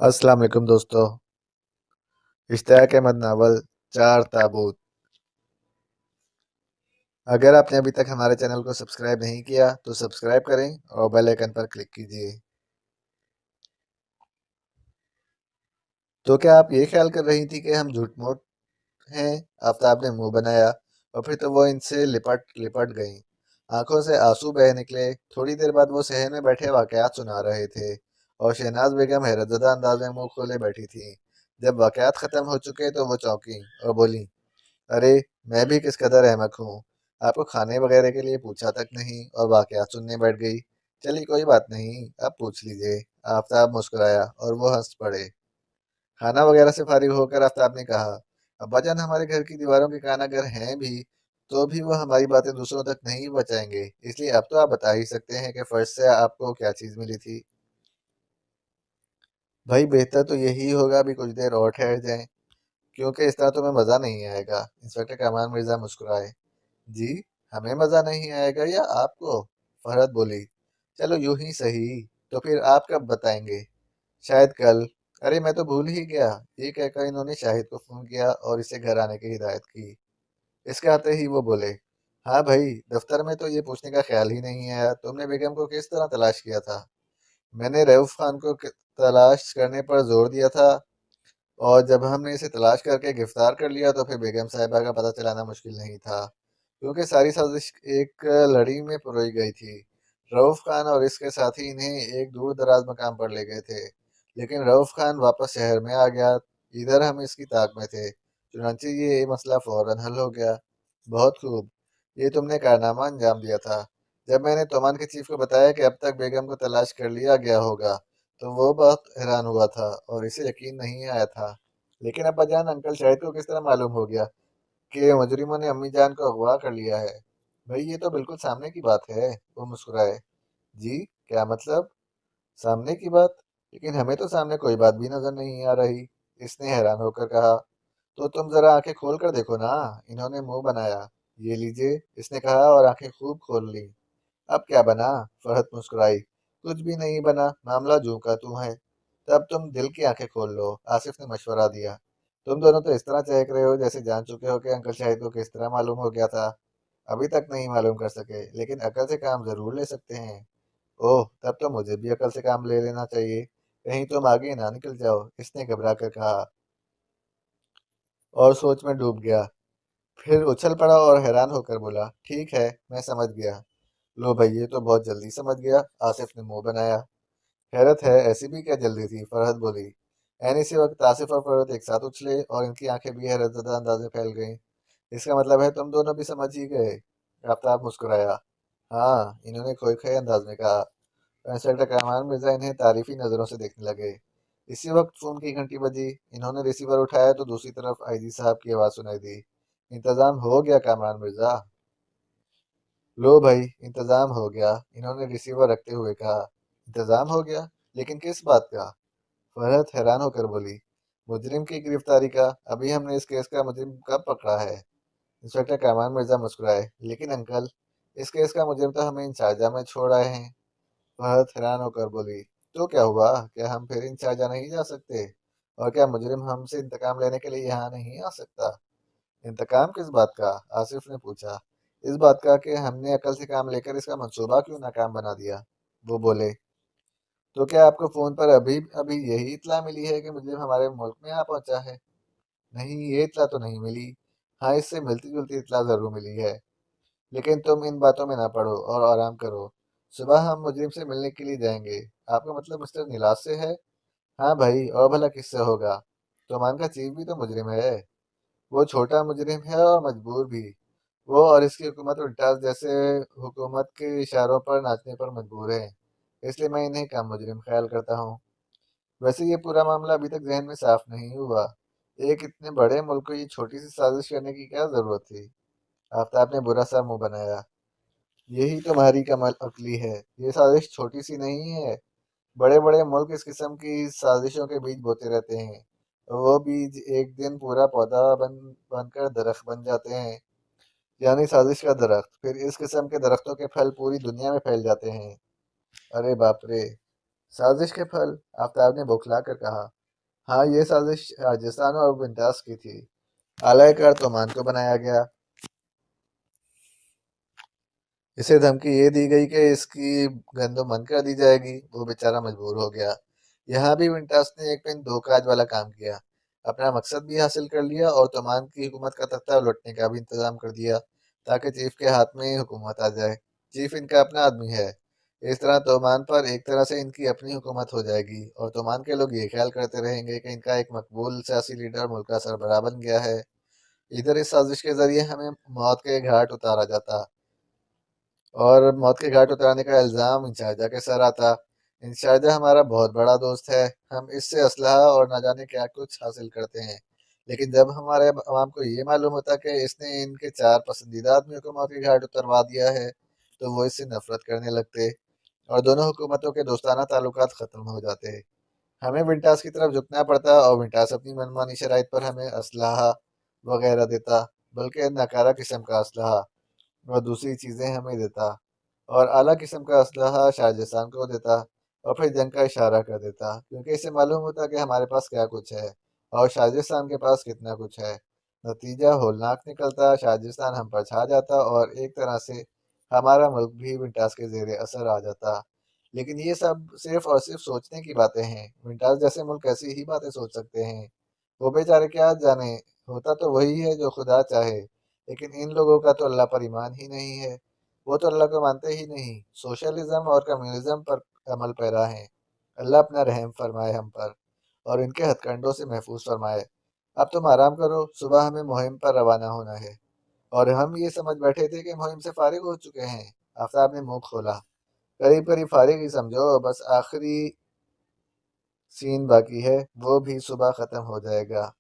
अस्सलाम वालेकुम दोस्तों। इश्तियाक अहमद नावल चार ताबूत। अगर आपने अभी तक हमारे चैनल को सब्सक्राइब नहीं किया तो सब्सक्राइब करें और बेल आइकन पर क्लिक कीजिए। तो क्या आप ये ख्याल कर रही थी कि हम झूठ मूठ हैं? आफताब ने मुंह बनाया और फिर तो वो इनसे लिपट लिपट गईं। आंखों से आंसू बह निकले। थोड़ी देर बाद वो सहन में बैठे वाकयात सुना रहे थे और शहनाज बेगम हैरतज़दा अंदाज में मुंह खोले बैठी थी। जब वाकयात खत्म हो चुके तो वो चौंकी और बोली, अरे, मैं भी किस कदर अहमक हूँ। आपको खाने वगैरह के लिए पूछा तक नहीं और वाकयात सुनने बैठ गई। चलिए कोई बात नहीं, आप पूछ लीजिए। आफताब मुस्कुराया और वो हंस पड़े। खाना वगैरह से फारिग होकर आफताब ने कहा, अब्बाजान हमारे घर की दीवारों के कान अगर हैं भी तो भी वो हमारी बातें दूसरों तक नहीं पहुंचाएंगे। इसलिए अब तो आप बता ही सकते हैं कि फर्ज से आपको क्या चीज़ मिली थी। भाई बेहतर तो यही होगा अभी कुछ देर और ठहर जाएं, क्योंकि इस तरह तुम्हें मज़ा नहीं आएगा। इंस्पेक्टर कमाल मिर्जा मुस्कुराए। जी, हमें मज़ा नहीं आएगा या आपको? फरहत बोली। चलो यूं ही सही। तो फिर आप कब बताएंगे? शायद कल। अरे मैं तो भूल ही गया। ये कहकर इन्होंने शाहिद को फोन किया और इसे घर आने की हिदायत की। इसके आते ही वो बोले, हाँ भाई, दफ्तर में तो ये पूछने का ख्याल ही नहीं आया तुमने बेगम को किस तरह तलाश किया था। मैंने रऊफ खान को तलाश करने पर जोर दिया था और जब हमने इसे तलाश करके गिरफ्तार कर लिया तो फिर बेगम साहिबा का पता चलाना मुश्किल नहीं था, क्योंकि सारी साजिश एक लड़ी में पिरोई गई थी। रऊफ खान और इसके साथी इन्हें एक दूर दराज मकाम पर ले गए थे, लेकिन रऊफ खान वापस शहर में आ गया। इधर हम इसकी ताक में थे, चुनांचे ये मसला फौरन हल हो गया। बहुत खूब, ये तुमने कारनामा अंजाम दिया था। जब मैंने तोमान के चीफ को बताया कि अब तक बेगम को तलाश कर लिया गया होगा तो वो बहुत हैरान हुआ था और इसे यकीन नहीं आया था। लेकिन अब्बाजान, अंकल शाहिद को किस तरह मालूम हो गया कि मुजरिमों ने अम्मी जान को अगवा कर लिया है? भाई ये तो बिल्कुल सामने की बात है। वो मुस्कुराए। जी, क्या मतलब? सामने की बात? लेकिन हमें तो सामने कोई बात भी नजर नहीं आ रही। इसने हैरान होकर कहा। तो तुम जरा आंखें खोल कर देखो ना। इन्होंने मुंह बनाया। ये लीजिए, इसने कहा और आंखें खूब खोल ली। अब क्या बना? फहद मुस्कुराई। कुछ भी नहीं बना, मामला जूं का तू है। तब तुम दिल की आंखें खोल लो, आसिफ ने मशवरा दिया। तुम दोनों तो इस तरह चहक रहे हो जैसे जान चुके हो कि अंकल शाहिद को किस तरह मालूम हो गया था। अभी तक नहीं मालूम कर सके, लेकिन अकल से काम जरूर ले सकते हैं। ओह, तब तो मुझे भी अकल से काम ले लेना चाहिए। कहीं तुम आगे ना निकल जाओ, इसने घबरा कर कहा और सोच में डूब गया। फिर उछल पड़ा और हैरान होकर बोला, ठीक है, मैं समझ गया। लो भाई, ये तो बहुत जल्दी समझ गया। आसिफ ने मुंह बनाया। हैरत है, ऐसी भी क्या जल्दी थी? फरहत बोली। एन इसी वक्त आसिफ और फरहत एक साथ उछले और इनकी आंखें भी हैरतज़दा अंदाज में फैल गईं। इसका मतलब है तुम दोनों भी समझ ही गए। आफ्ताब मुस्कुराया। हाँ, इन्होंने खोए खोए अंदाज में कहा। इंस्पेक्टर कमाल मिर्जा इन्हें तारीफी नजरों से देखने लगे। इसी वक्त फोन की घंटी बजी। इन्होंने रिसीवर उठाया तो दूसरी तरफ आईजी साहब की आवाज सुनाई दी। इंतजाम हो गया कामरान मिर्जा। लो भाई, इंतजाम हो गया, इन्होंने रिसीवर रखते हुए कहा। इंतजाम हो गया? लेकिन किस बात का? फरहत हैरान होकर बोली। मुजरिम की गिरफ्तारी का। अभी हमने इस केस का मुजरिम कब पकड़ा है? इंस्पेक्टर कामरान मिर्जा मुस्कुराए। लेकिन अंकल, इस केस का मुजरिम तो हमें इंचार्जा में छोड़ आए हैं। फहद हैरान होकर बोली। तो क्या हुआ? क्या हम फिर इन चाचा नहीं जा सकते? और क्या मुजरिम हमसे इंतकाम लेने के लिए यहाँ नहीं आ सकता? इंतकाम किस बात का? आसिफ ने पूछा। इस बात का कि हमने अकल से काम लेकर इसका मंसूबा क्यों नाकाम बना दिया। वो बोले। तो क्या आपको फोन पर अभी अभी यही इत्तला मिली है कि मुजरिम हमारे मुल्क में आ पहुंचा है? नहीं, ये इत्तला तो नहीं मिली। हाँ, इससे मिलती जुलती इत्तला जरूर मिली है। लेकिन तुम इन बातों में ना पड़ो और आराम करो। सुबह हम मुजरिम से मिलने के लिए जाएंगे। आपका मतलब मिस्टर नीलाज से है? हाँ भाई, और भला किससे होगा? तोमान का चीफ भी तो मुजरिम है। वो छोटा मुजरिम है और मजबूर भी। वो और इसकी हुकूमत उल्टा जैसे हुकूमत के इशारों पर नाचने पर मजबूर है। इसलिए मैं इन्हें कम मुजरिम ख्याल करता हूँ। वैसे ये पूरा मामला अभी तक जहन में साफ नहीं हुआ। एक इतने बड़े मुल्क को ये छोटी सी साजिश करने की क्या जरूरत थी? आफ्ताब ने बुरा सा मुंह बनाया। यही तुम्हारी कमाल अक्ली है। ये साजिश छोटी सी नहीं है। बड़े बड़े मुल्क इस किस्म की साजिशों के बीज बोते रहते हैं। वो बीज एक दिन पूरा पौधा बनकर दरख्त बन जाते हैं, यानी साजिश का दरख्त। फिर इस किस्म के दरख्तों के फल पूरी दुनिया में फैल जाते हैं। अरे बाप रे! سازش کے پھل؟ آفتاب نے بوکھلا کر کہا۔ ہاں، یہ سازش راجستھان اور ونٹاس کی تھی۔ اعلی کار تومان کو بنایا گیا۔ اسے دھمکی یہ دی گئی کہ اس کی گندم بند کر دی جائے گی۔ وہ بیچارہ مجبور ہو گیا۔ یہاں بھی ونٹاس نے ایک پن دو کاج والا کام کیا۔ اپنا مقصد بھی حاصل کر لیا اور تومان کی حکومت کا تختہ لوٹنے کا بھی انتظام کر دیا تاکہ چیف کے ہاتھ میں حکومت آ جائے۔ چیف ان کا اپنا آدمی ہے۔ اس طرح تومان پر ایک طرح سے ان کی اپنی حکومت ہو جائے گی اور تومان کے لوگ یہ خیال کرتے رہیں گے کہ ان کا ایک مقبول سیاسی لیڈر ملک کا سربراہ بن گیا ہے۔ ادھر اس سازش کے ذریعے ہمیں موت کے گھاٹ اتارا جاتا اور موت کے گھاٹ اتارنے کا الزام انچارجہ کے سر آتا۔ انچارجہ ہمارا بہت بڑا دوست ہے۔ ہم اس سے اسلحہ اور نہ جانے کیا کچھ حاصل کرتے ہیں، لیکن جب ہمارے عوام کو یہ معلوم ہوتا کہ اس نے ان کے چار پسندیدہ آدمیوں کو موت کے گھاٹ اتروا دیا ہے تو وہ اس سے نفرت کرنے لگتے اور دونوں حکومتوں کے دوستانہ تعلقات ختم ہو جاتے۔ ہمیں ونٹاس کی طرف جھکنا پڑتا اور ونٹاس اپنی منمانی شرائط پر ہمیں اسلحہ وغیرہ دیتا، بلکہ ناکارہ قسم کا اسلحہ اور دوسری چیزیں ہمیں دیتا، اور اعلیٰ قسم کا اسلحہ شاہجستان کو دیتا اور پھر جنگ کا اشارہ کر دیتا، کیونکہ اسے معلوم ہوتا کہ ہمارے پاس کیا کچھ ہے اور شاہجستان کے پاس کتنا کچھ ہے۔ نتیجہ ہولناک نکلتا، شاہجستان ہم پر چھا جاتا اور ایک طرح سے ہمارا ملک بھی ونٹاس کے زیر اثر آ جاتا۔ لیکن یہ سب صرف اور صرف سوچنے کی باتیں ہیں۔ ونٹاس جیسے ملک ایسی ہی باتیں سوچ سکتے ہیں۔ وہ بیچارے کیا جانے، ہوتا تو وہی ہے جو خدا چاہے، لیکن ان لوگوں کا تو اللہ پر ایمان ہی نہیں ہے۔ وہ تو اللہ کو مانتے ہی نہیں، سوشلزم اور کمیونزم پر عمل پیرا ہیں۔ اللہ اپنا رحم فرمائے ہم پر اور ان کے ہتھ کنڈوں سے محفوظ فرمائے۔ اب تم آرام کرو، صبح ہمیں مہم پر روانہ ہونا ہے۔ اور ہم یہ سمجھ بیٹھے تھے کہ مہم سے فارغ ہو چکے ہیں۔ آفتاب نے منہ کھولا۔ قریب قریب فارغ ہی سمجھو، بس آخری سین باقی ہے، وہ بھی صبح ختم ہو جائے گا۔